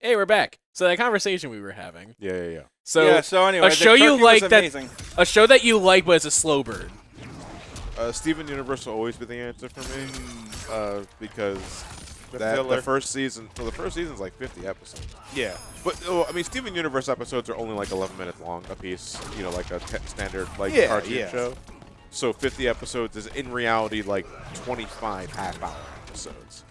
Hey, we're back. So that conversation we were having. Yeah. So anyway, a show you like amazing. a show that you like, but it's a slow burn. Steven Universe will always be the answer for me because The the first season. Well, the first season's like 50 episodes. Yeah. But I mean, Steven Universe episodes are only like 11 minutes long a piece. You know, like a standard cartoon show. So 50 episodes is in reality like 25 half-hour episodes.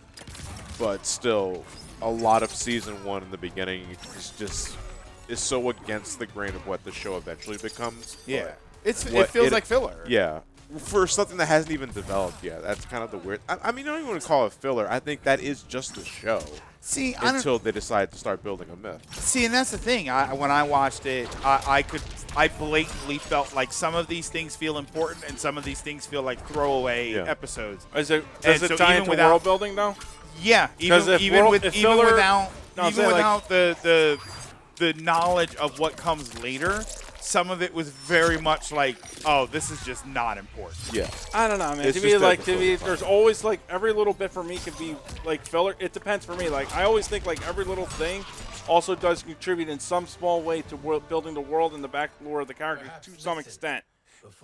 But still, a lot of season 1 in the beginning is so against the grain of what the show eventually becomes. Yeah. It feels like filler. Yeah. For something that hasn't even developed yet. That's kind of the weird. I mean, I don't even want to call it filler. I think that is just the show. See, until they decide to start building a myth. See, and that's the thing. When I watched it, I blatantly felt like some of these things feel important and some of these things feel like throwaway episodes. Does it tie into world building though? Yeah, even without the knowledge of what comes later, some of it was very much like, oh, this is just not important. Yeah. I don't know, man. It's There's always like every little bit for me could be like filler. It depends for me. Like I always think like every little thing also does contribute in some small way to building the world and the back lore of the characters to some extent.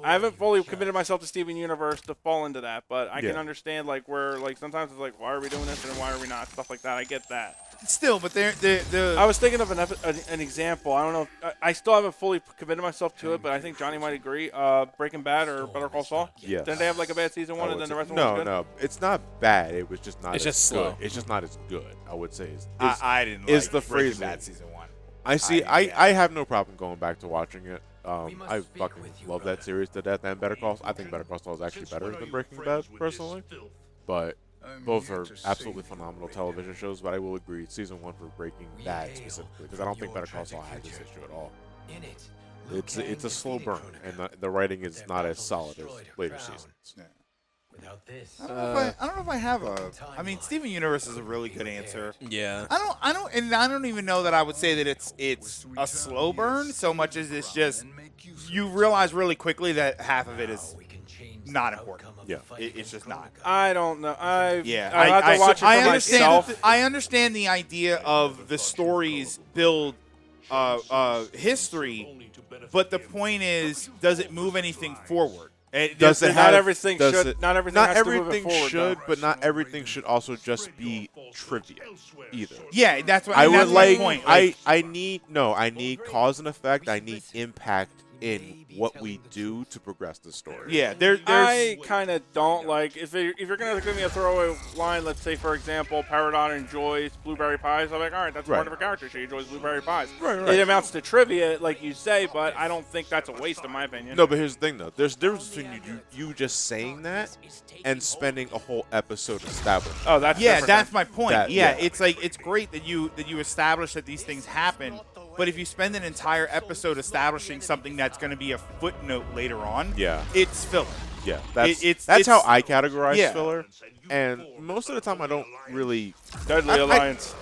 I haven't fully committed myself to Steven Universe to fall into that, but I can understand like where like sometimes it's like, why are we doing this and why are we not? Stuff like that. I get that. Still, but I was thinking of an example. I don't know. I still haven't fully committed myself to it, but I think Johnny might agree. Breaking Bad or Better Call Saul. Yeah. Didn't they have like a bad season 1 and then the rest of them was good? No, it's not bad. It was just not. It's as just good. slow. It's just not as good. I would say. I didn't. Is like the Breaking phrase Bad season 1? I see. I have no problem going back to watching it. I fucking love that series to death and Better Call. I think Better Call Saul is actually better than Breaking Bad personally, but both are absolutely phenomenal television shows. But I will agree, season 1 for Breaking Bad specifically, because I don't think Better Call Saul has this issue at all. It's a slow burn, and the writing is not as solid as later seasons. Yeah. I don't know if I have a. I mean, Steven Universe is a really good answer. Yeah. I don't even know that I would say that it's a slow burn so much as it's just you realize really quickly that half of it is not important. Yeah, it's just not. I don't know. I have to watch it for myself. I understand the idea of the stories build history, but the point is, does it move anything forward? Not everything has to move it forward, should, but not everything should also just be trivia either. Yeah, that's what I would that's like. my point. I need cause and effect. I need impact in what we do to progress the story. Yeah, I kind of don't like if you're gonna give me a throwaway line. Let's say, for example, Paradon enjoys blueberry pies. I'm like, all right, that's part of her character. She enjoys blueberry pies. Right. It amounts to trivia, like you say, but I don't think that's a waste, in my opinion. No, but here's the thing, though. There's a difference between you just saying that and spending a whole episode establishing. Oh, that's that's my point. Yeah. It's like it's great that you establish that these things happen. But if you spend an entire episode establishing something that's going to be a footnote later on, it's filler. Yeah, that's how I categorize filler. And most of the time, I don't really. Deadly Alliance.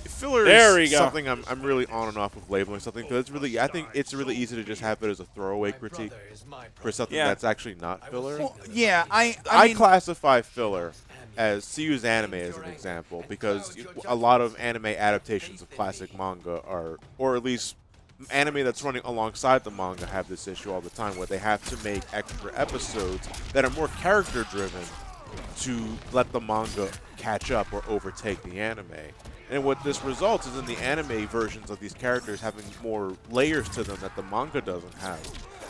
Filler is something I'm really on and off of labeling something because I think it's really easy to just have it as a throwaway critique for something that's actually not filler. Well, yeah, I mean, classify filler as, to use anime as an example, because a lot of anime adaptations of classic manga are, or at least anime that's running alongside the manga, have this issue all the time where they have to make extra episodes that are more character driven to let the manga catch up or overtake the anime. And what this results is in the anime versions of these characters having more layers to them that the manga doesn't have.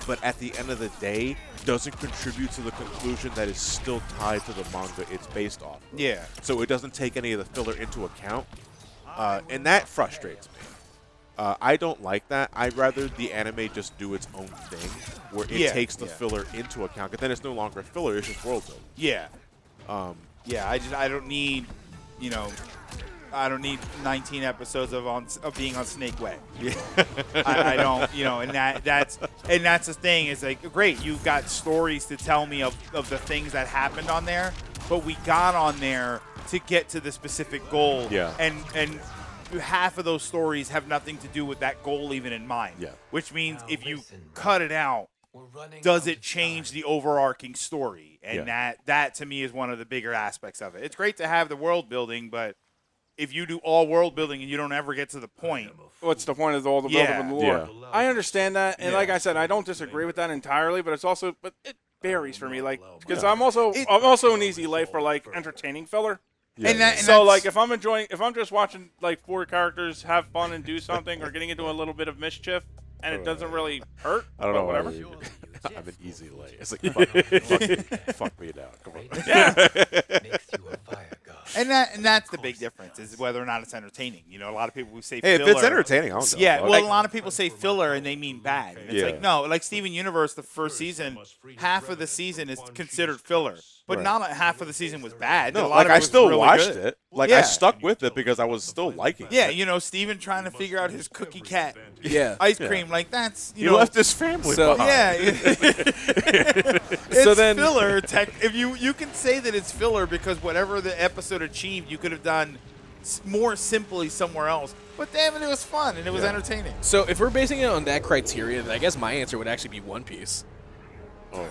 But at the end of the day, doesn't contribute to the conclusion that is still tied to the manga it's based off of. Yeah. So it doesn't take any of the filler into account. And that frustrates me. I don't like that. I'd rather the anime just do its own thing, where it takes the filler into account. But then it's no longer filler, it's just world building. Yeah. I don't need, I don't need 19 episodes of being on Snake Way. Yeah. I don't, and that's the thing. It's like, great, you've got stories to tell me of the things that happened on there, but we got on there to get to the specific goal. Yeah. And half of those stories have nothing to do with that goal even in mind. Yeah. Which means if you cut it out, does it change the overarching story? And that to me is one of the bigger aspects of it. It's great to have the world building, but if you do all world building and you don't ever get to the point. What's the point of all the building and lore? Yeah. I understand that, and Yeah. like I said, I don't disagree with that entirely. But it varies for me, like because I'm also an easy life for like entertaining filler. Yeah. And that, and So that's- like if I'm just watching like 4 characters have fun and do something or getting into a little bit of mischief and it doesn't really hurt, I don't know whatever. why I'm an easy lay. It's like fuck me down. Come on. and that's the big difference is whether or not it's entertaining. You know, a lot of people who say Hey, filler. if it's entertaining, I don't know. Yeah, well, Like, a lot of people say filler and they mean bad. And it's Yeah. like, no, like Steven Universe, the first season, half of the season is considered filler. But Right. not half of the season was bad. no, a lot like of it I was still really watched good. it. Like Yeah. I stuck with it because I was still liking Yeah, it. you know, Steven trying to figure out his cookie cat Yeah. ice Yeah. cream. Like, that's, He you know. left his family So- behind. Yeah. It's So then- filler. If you can say that it's filler because whatever the episode achieved, you could have done more simply somewhere else. But damn it, it was fun and it was Yeah. entertaining. So if we're basing it on that criteria, then I guess my answer would actually be One Piece. Oh,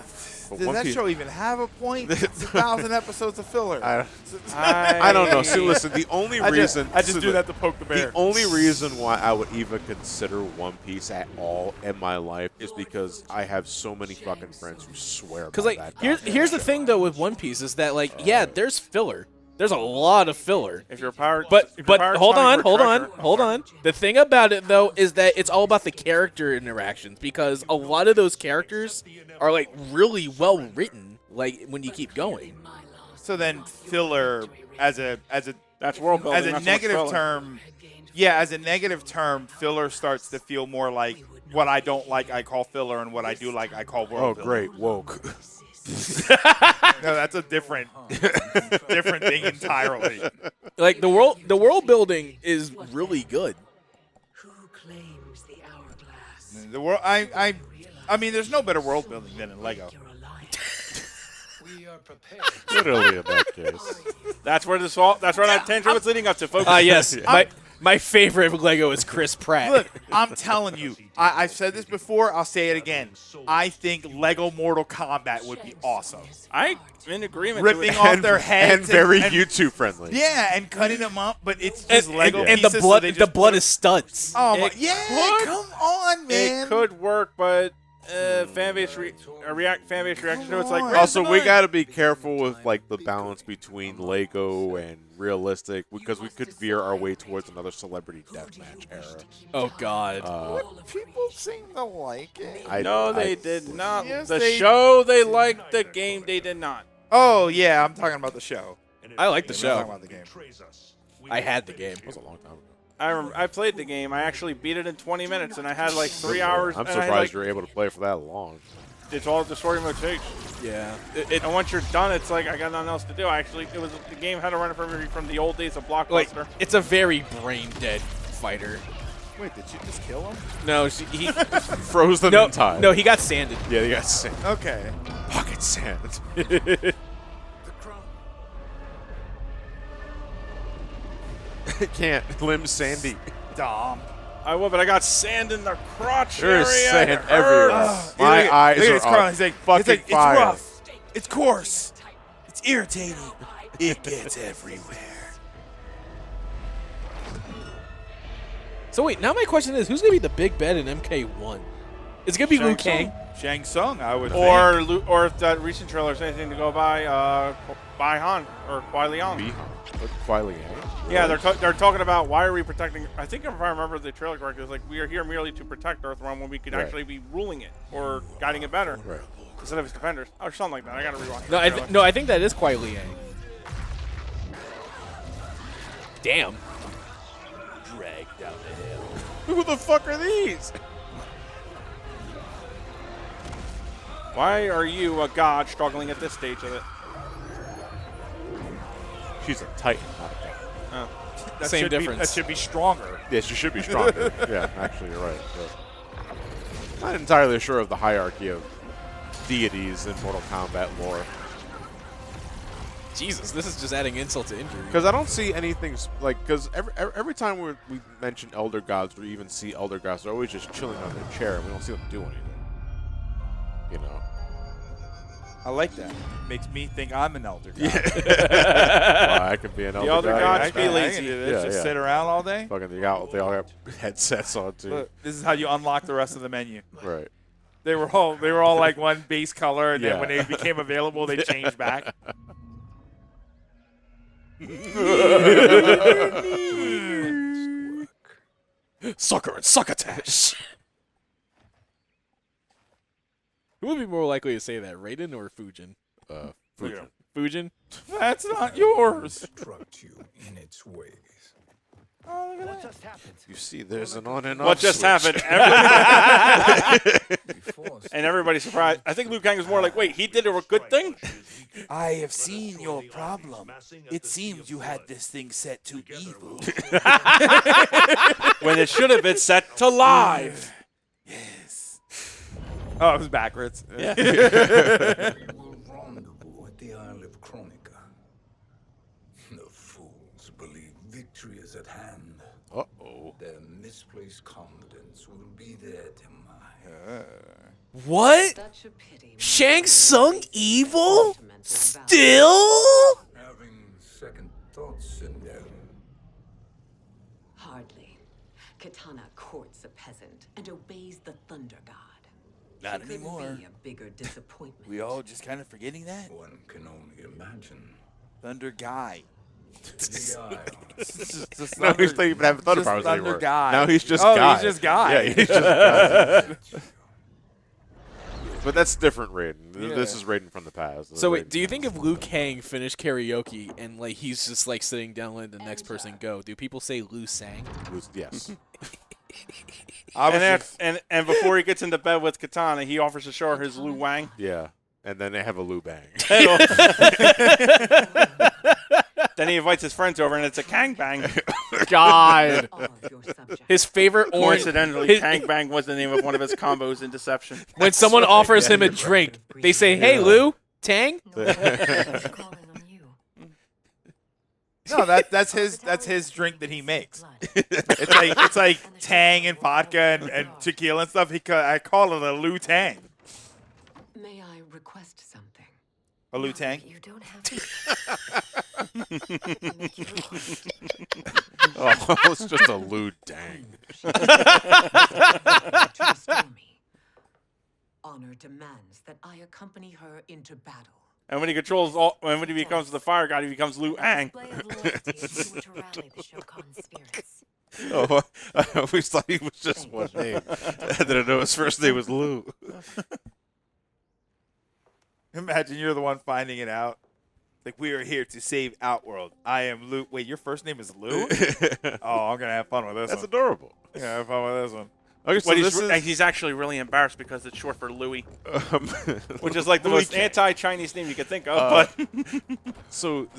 but Does One that Piece- show even have a point? It's 1,000 episodes of filler. I don't know. See, listen, the only reason I just so do that to poke the bear. The only reason why I would even consider One Piece at all in my life is because I have so many fucking friends who swear. Because by like that here's the thing though with One Piece is that like yeah, there's filler. There's a lot of filler. If you're a pirate, But if you're a pirate hold hunting on, for hold on, treasure- hold on. The thing about it though is that it's all about the character interactions because a lot of those characters are like really well written. Like when you keep going. So then filler as a That's world building. as a not so much negative filler. term, yeah, as a negative term, filler starts to feel more like what I don't like I call filler and what I do like I call world Oh, building. great, woke. No, that's a different thing entirely. Like the world building is really good. Who claims the hourglass? The world I mean there's no better world building than in Lego. You're alive. We are prepared. Literally in that case. That's where that tangent was leading up to. Focus. Ah yes, my favorite Lego is Chris Pratt. Look, I'm telling you, I've said this before, I'll say it again. I think Lego Mortal Kombat would be awesome. I'm in agreement. Ripping to it. off their heads and very and- YouTube friendly. Yeah, and cutting them up, but it's just and, Lego and the pieces, so blood they the just blood put- is studs. Oh my, It yeah, could- come on, man. It could work, but fan base reaction to it's like on. Also, we got to be careful with like the balance between Lego and realistic because we could veer our way towards another celebrity deathmatch era. Oh god. People seem to like it. No, they did not. Yes, the they- show they liked, the game they did not. Oh yeah, I'm talking about the show. I like the I'm talking show. about the game. I had the game. That was a long time ago. I played the game. I actually beat it in 20 minutes, and I had like 3 hours. I'm and I had, surprised like, you were able to play for that long. It's all the story mode takes. Yeah. And once you're done, it's like I got nothing else to do. Actually, the game had to run it from the old days of Like Blockbuster. it's a very brain dead fighter. Wait, did you just kill him? No, he Froze them no in time. no he got sanded. Yeah, you got sand. Okay. Pocket sand. Can't. Limb Sandy. Dumb. I will, but I got sand in the crotch There's area. sand It hurts. everywhere. My eyes Look at are his crown. on He's like, fucking it's fire. rough. It's coarse. It's irritating. It gets everywhere. So wait, now my question is, who's gonna be the big bad in MK1? Is it gonna be Liu Kang? Shang Tsung, I would think. Or if that recent trailer is anything to go by, Bai Han or Kuai Liang. Bihan. Look, Kuai Liang. Yeah, they're talking about why are we protecting? I think if I remember the trailer correctly, it's like we are here merely to protect Earthrealm when we could Right. actually be ruling it or guiding it better Right. instead of its defenders or something like that. I gotta rewatch. No, the trailer. no, I think that is Kuai Liang. Damn. Drag down the hill. Who the fuck are these? Why are you a god struggling at this stage of it? She's a titan, not a god. Oh. That Same should be- difference. that should be stronger. Yes, she should be stronger. Yeah, actually, you're right. But not entirely sure of the hierarchy of deities in Mortal Kombat lore. Jesus, this is just adding insult to injury. Because I don't see anything like because every time we mention elder gods or even see elder gods, they're always just chilling on their chair. And we don't see them do anything. You know. I like that. Makes me think I'm an elder god. Well, I could be an The elder guy. god I just be can lazy. do this. Yeah, Just yeah. sit around all day. Fucking they all got headsets on too. Look, this is how you unlock the rest of the menu. Right. They were all like one base color, and Yeah. then when they became available, they changed back. Sucker and succotash. Who would be more likely to say that, Raiden or Fujin? Fujin. Fujin? That's not yours. Instruct you in its ways. Oh, look at that. You see, there's an on and off What just switch. happened? And everybody's surprised. I think Liu Kang is more like, wait, he did a good thing? I have seen your problem. It seems you had this thing set to evil. When it should have been set to live. Yes. Oh, it was backwards. Yeah. We will rendezvous at the Isle of Chronica. The fools believe victory is at hand. Uh-oh. Their misplaced confidence will be their demise. What? Such a pity. Shang Tsung evil? Still? Having second thoughts, Sindel. Hardly. Katana courts a peasant and obeys the Thunder God. Not It couldn't anymore. be a bigger disappointment. We all just kind of forgetting that. One can only imagine. Thunder guy. The Isle. Just No, he's not even having thunder just powers Thunder anymore. guy. Now he's just oh, guy. he's just guy. Yeah, he's just guy. But that's different Raiden. This Yeah. is Raiden from the past. So wait, Raiden do you now. think if Liu Kang finished karaoke and like he's just like sitting down letting the next person go, do people say Liu sang? Yes. I was And, just- and before he gets into bed with Katana, he offers to show her his Liu Wang. Yeah. And then they have a Liu Bang. Then he invites his friends over, and it's a Kang Bang. God. All of your subjects. His favorite orange. Coincidentally, Kang Bang was the name of one of his combos in Deception. When someone offers him a drink, they say, "Hey, Lou, Tang." Calling on you. no, that's his drink that he makes. It's like Tang and vodka and tequila and stuff. I call it a Lu Tang. May I request something? A Lu Tang. You don't have to. Make you Oh, it's just a Liu Dang. to restore me. Honor demands that I accompany her into battle. And when he when he becomes the fire god, he becomes Liu Ang. Display of loyalty if you were to rally the Shokan's spirits. Oh, I always thought he was just one name. I didn't know his first name was Lou. Imagine you're the one finding it out. Like, we are here to save Outworld. I am Lou. Wait, your first name is Lou? Oh, I'm gonna have fun with this That's one. adorable. I'm gonna have fun with this one. Okay, so But this is he's actually really embarrassed because it's short for Louis, um, which is like the Louis most Kang. anti-Chinese name you could think of. But So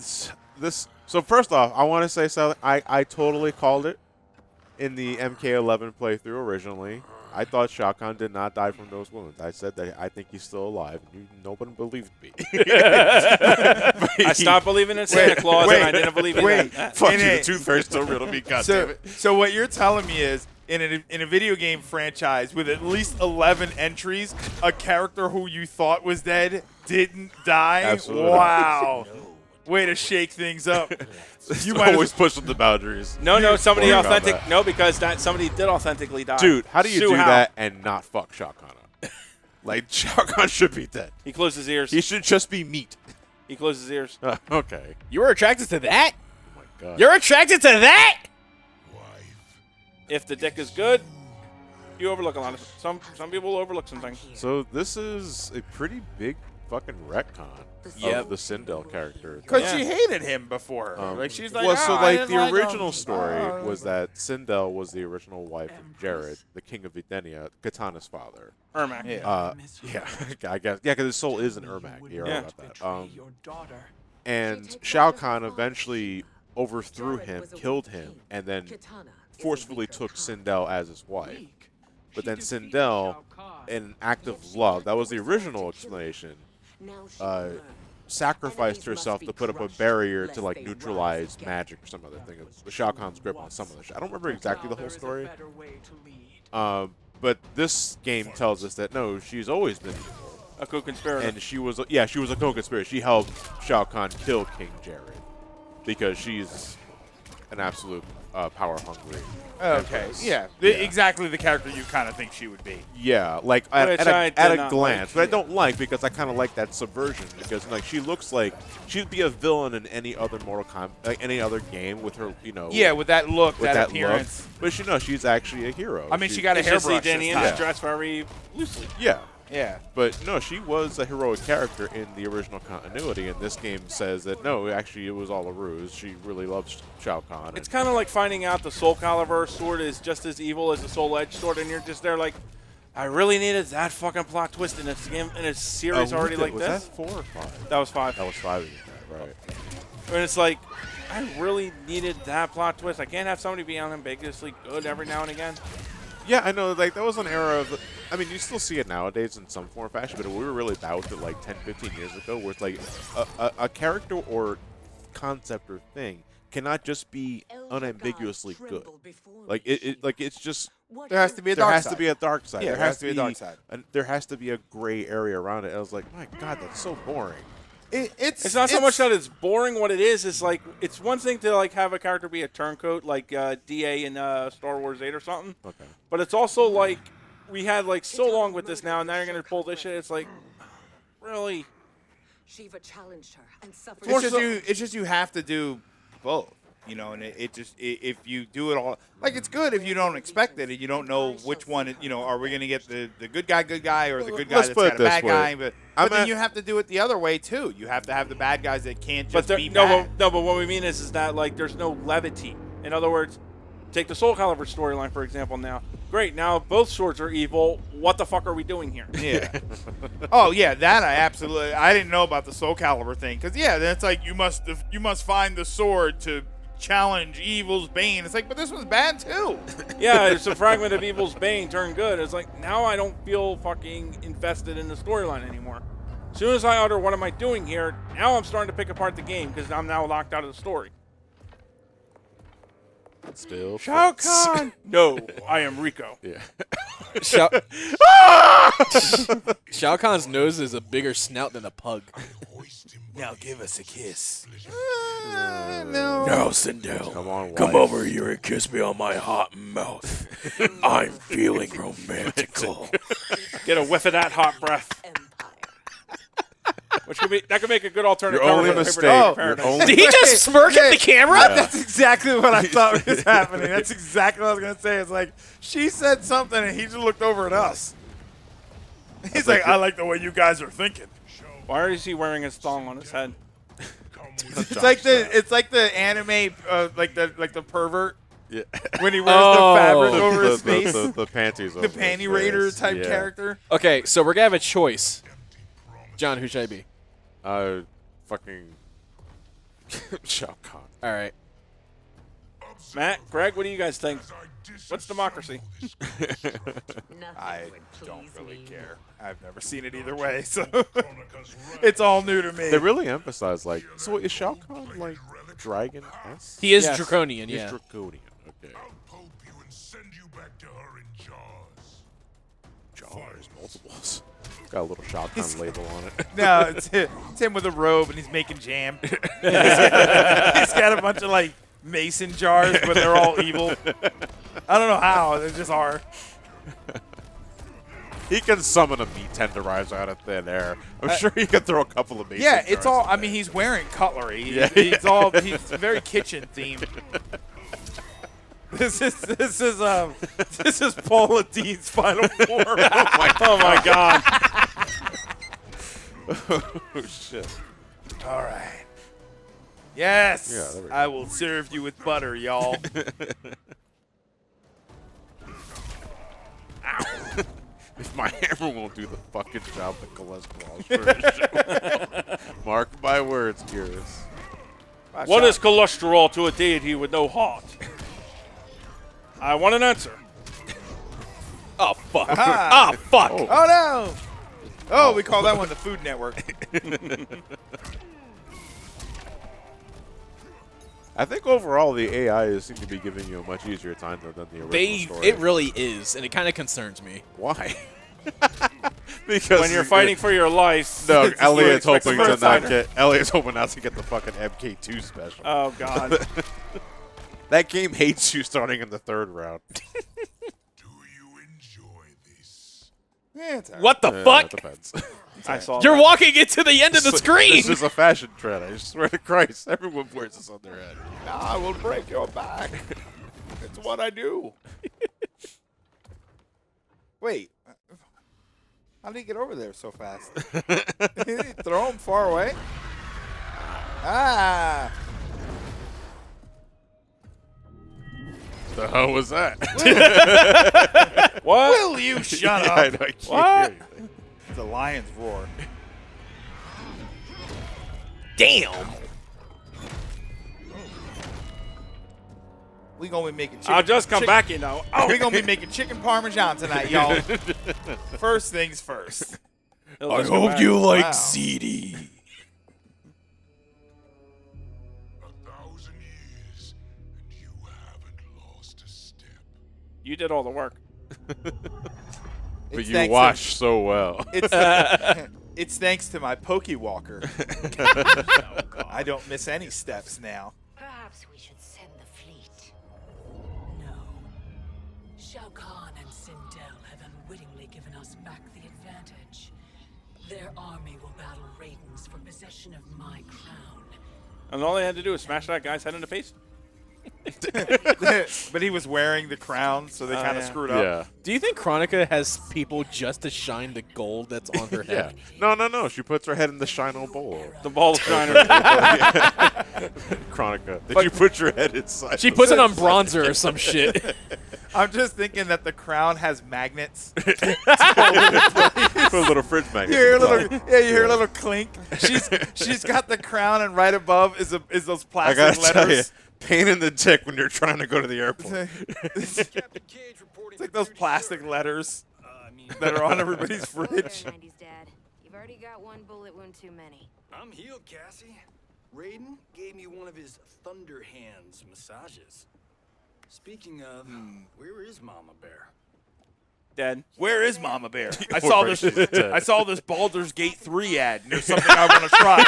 So first off, I want to say something. I totally called it in the MK11 playthrough originally. I thought Shao Kahn did not die from those wounds. I said that I think he's still alive. Nobody believed me. I stopped believing in Santa Claus, and I didn't believe in that. Fuck In you, a- the tooth fairy's still real to me. God damn So, it. so what you're telling me is, in a video game franchise with at least 11 entries, a character who you thought was dead didn't die? Absolutely. Wow. Way to shake things up. You might always as- pushing the boundaries. No, somebody Worry about authentic. that. No, because somebody did authentically die. Dude, how do you Sue do Hao. that and not fuck Shao Kahn up? Like, Shao Kahn should be dead. He closed his ears. He should just be meat. He closed his ears. Okay. You were attracted to that? Oh my god. You're attracted to that? If the dick is good, you overlook a lot of some people overlook some things. So this is a pretty big fucking retcon Yep. of the Sindel character. Because Yeah. she hated him before. Like, she's like, well, oh, so I like didn't the like him." original story Oh. was that Sindel was the original wife of Jared, the king of Edenia, Katana's father. Ermac. Yeah. Yeah, I guess. Yeah, because his soul is an Ermac. You're Yeah. right about that. And Shao Kahn eventually overthrew him, killed him, and then forcefully took Sindel as his wife. But then Sindel, in an act of love, that was the original explanation, sacrificed herself to put up a barrier to like neutralize magic or some other thing. Shao Kahn's grip on some of the shit. I don't remember exactly the whole story. But this game tells us that no, she's always been evil. A co-conspirator. And she was a co-conspirator. She helped Shao Kahn kill King Jared because she's an absolute power-hungry. Okay. empress. Yeah. Yeah. Exactly the character you kind of think she would be. Yeah, like Which I at did a not glance, like. but I don't like because I kind of like that subversion because like she looks like she'd be a villain in any other Mortal Kombat, like any other game with her, Yeah, with that look, with that appearance. look. But she's actually a hero. I mean, she got a It's just hairbrush. see Danny this in time. his dress very loosely. yeah. Yeah. But no, she was a heroic character in the original continuity, and this game says that no, actually it was all a ruse. She really loves Shao Kahn. It's kind of like finding out the Soul Calibur sword is just as evil as the Soul Edge sword, and you're just there like, I really needed that fucking plot twist in this game in a series already like was this. that 4 or 5? That was 5. That was 5, right? And it's like, I really needed that plot twist. I can't have somebody be unambiguously good every now and again. Yeah, I know. Like that was an era of. I mean, you still see it nowadays in some form or fashion, but we were really bad with it like 10, 15 years ago, where it's like a character or concept or thing cannot just be unambiguously good. Like it's just There has to be a there dark has side. to be a dark side. Yeah, there has to be a dark side. There has to be a gray area around it. And I was like, my God, that's so boring. It's It's not so much that it's boring. What it is like it's one thing to like have a character be a turncoat like DA in Star Wars 8 or something. Okay. But it's also like we had like so long with this now, and now you're gonna pull this shit. It's like, really? Shiva challenged her and suffered. It's just you have to do both, you know, and if you do it all, like it's good if you don't expect it and you don't know which one, you know, are we gonna get the good guy or the good guy Let's that's put it got a this bad way. guy, but then at- you have to do it the other way too. You have to have the bad guys that can't But just there, be no, bad. but what we mean is that like there's no levity. In other words, take the Soul Calibur storyline for example. Now, great. Now both swords are evil. What the fuck are we doing here? Yeah. Oh yeah, that I didn't know about the Soul Calibur thing because yeah, that's like you must find the sword to challenge evil's bane. It's like, but this one's bad too. Yeah, it's a fragment of evil's bane turned good. It's like now I don't feel fucking invested in the storyline anymore. As soon as I utter what am I doing here, now I'm starting to pick apart the game because I'm now locked out of the story. Still. Shao Kahn. No, I am Rico. Yeah. Shao, Shao Kahn's nose is a bigger snout than a pug. Now give us a kiss. No, Sindel. Come on, Come wife. over here and kiss me on my hot mouth. I'm feeling romantical. Get a whiff of that hot breath. Empire. Which could be that could make a good alternative. Your cover only for the mistake. Paper Your Paradise. only Did he just smirk at the camera? That's exactly what I thought was happening. That's exactly what I was gonna say. It's like she said something and he just looked over at us. He's like, I like the way you guys are thinking. Why is he wearing his thong on his head? It's like the anime, like the pervert Yeah. when he wears the fabric over his the, face. the panties. The over his panty raider face. type Yeah. character. Okay, so we're gonna have a choice. John, who should I be? Fucking Shao Kahn. All right. Matt, Greg, what do you guys think? What's democracy? Nothing I would don't please really me. care. I've never seen it either way, so it's all new to me. They really emphasize like. So is Shao Kahn like dragon-esque? He is Yes. draconian, He's yeah. draconian. Okay. Pope you and send you back to her in jars. Jars, multiples. Got a little Shao Kahn label on it. No, it's him with a robe and he's making jam. He's got a bunch of like mason jars, but they're all evil. I don't know how. They just are. He can summon a meat tenderizer out of thin air. I'm sure he can throw a couple of meat. Yeah, it's all. I mean, he's wearing cutlery. Yeah. He's very kitchen themed. This is Paula Dean's final form. Oh my god. Oh shit. All right. Yes. Yeah, there we go. I will serve you with butter, y'all. If my hammer won't do the fucking job, the cholesterol's for sure. Mark my words, Curious. What is cholesterol to a deity with no heart? I want an answer. Oh fuck. Oh fuck. Oh. Oh no! Oh, we call that one the Food Network. I think overall the AI seem to be giving you a much easier time than the original story. It really is, and it kind of concerns me. Why? Because when you're fighting for your life. No, it's Elliot's like hoping a to first not fighter. get. Elliot's hoping not to get the fucking MK2 special. Oh God. That game hates you starting in the 3rd round. Do you enjoy this? Yeah, it's all right. What the Yeah, fuck? it depends. I saw. You're that. walking into the end of the screen. This is a fashion trend. I swear to Christ, everyone wears this on their head. I will break your back. It's what I do. Wait. How did he get over there so fast? Did he throw him far away? Ah. The hell was that? What? Will you shut Yeah, up? I know, I can't What? hear anything. The lion's roar. Damn. We gonna be making chicken. I'll just come chicken- back, you know. Oh, we gonna be making chicken parmesan tonight, y'all. First things first. He'll just come back. Wow. CD. 1,000 years, and you haven't lost a step. You did all the work. But It's you thanks wash so well. It's thanks to my Pokewalker. I don't miss any steps now. Perhaps we should send the fleet. No. Shao Kahn and Sindel have unwittingly given us back the advantage. Their army will battle Raidens for possession of my crown. And all they had to do was smash that guy's head in the face. But he was wearing the crown, so they kind of yeah. screwed up. Yeah. Do you think Chronica has people just to shine the gold that's on her Yeah. head? No. She puts her head in the Shino bowl. The ball shiner. Chronica. Did you put your head inside? She puts it on bronzer or some shit. I'm just thinking that the crown has magnets. Put a little fridge magnet. You hear a on little, top. yeah, you hear a little clink. She's got the crown, and right above is those I plastic gotta tell you, letters. pain in the dick when you're trying to go to the airport. It's like those plastic letters that are on everybody's fridge. 90s, Dad. You've already got one bullet wound too many. I'm healed, Cassie. Raiden gave me one of his Thunder Hands massages. Speaking of, where is Mama Bear? Dead. Where is Mama Bear? I Poor saw Bear, this. she's dead. I saw this Baldur's Gate 3 ad, and there's something I want to try.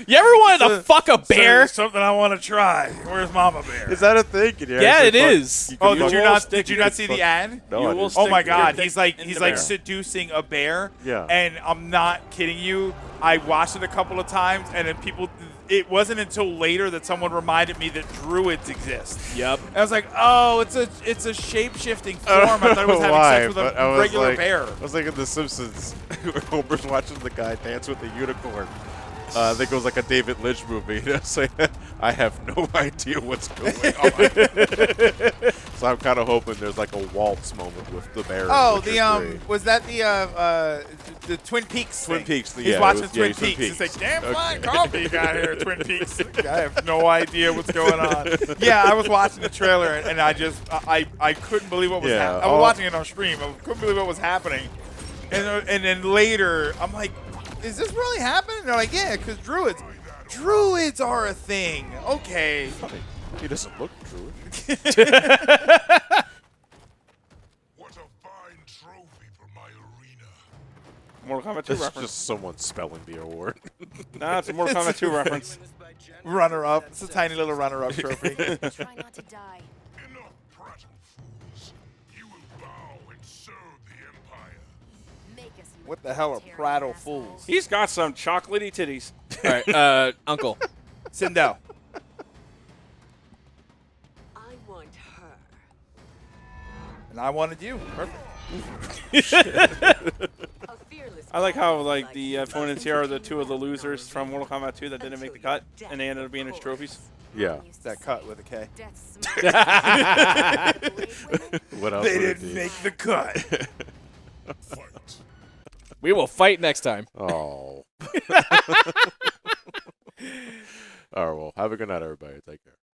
You ever wanted to fuck a bear? There's something I want to try. Where's Mama Bear? Is that a thing? Yeah, it is. Oh, can did you fuck- not? Did you not see the ad? No, You I will didn't. stick Oh my your God, dick he's like in the bear. seducing a bear. Yeah. And I'm not kidding you. I watched it a couple of times, and then it wasn't until later that someone reminded me that druids exist. Yep. And I was like, oh, it's a shape-shifting form. I thought it was having Why, sex with but I a was regular like, bear. I was like in The Simpsons, where Homer's watching the guy dance with the unicorn. I think it was like a David Lynch movie. It's like, I have no idea what's going on. So I'm kind of hoping there's like a waltz moment with the bear. Oh, in Witcher 3. was that the Twin Peaks? Twin thing? Peaks, He's yeah, it watching was- Twin yeah, Twin Peaks. He's Peaks. like, damn Okay. fine coffee you got here at Twin Peaks. I have no idea what's going on. Yeah, I was watching the trailer and I just I couldn't believe what was Yeah, happening. I was watching it on stream. I couldn't believe what was happening. And then later, I'm like, is this really happening? And they're like, yeah, because druids are a thing. Okay. He doesn't look true. What a fine trophy for my arena. Mortal Kombat 2 It's reference. just someone spelling the award. Nah, it's a Mortal Kombat 2 reference. Runner-up. It's a tiny little runner-up trophy. Try not to die. Enough prattle, fools. You will bow and serve the Empire. Make us look What the hell are tearing prattle assholes. fools? He's got some chocolatey titties. All right, Uncle. Sindel. I want her. And I wanted you. Perfect. A fearless I like how like like the you opponents here are the two of the losers from Mortal Kombat 2 that didn't make the cut, and they ended up being his trophies. Yeah. Used to That say cut with a K. death's smart. What else They would it didn't be? make the cut. Fight. We will fight next time. Oh. All right, well, have a good night, everybody. Take care.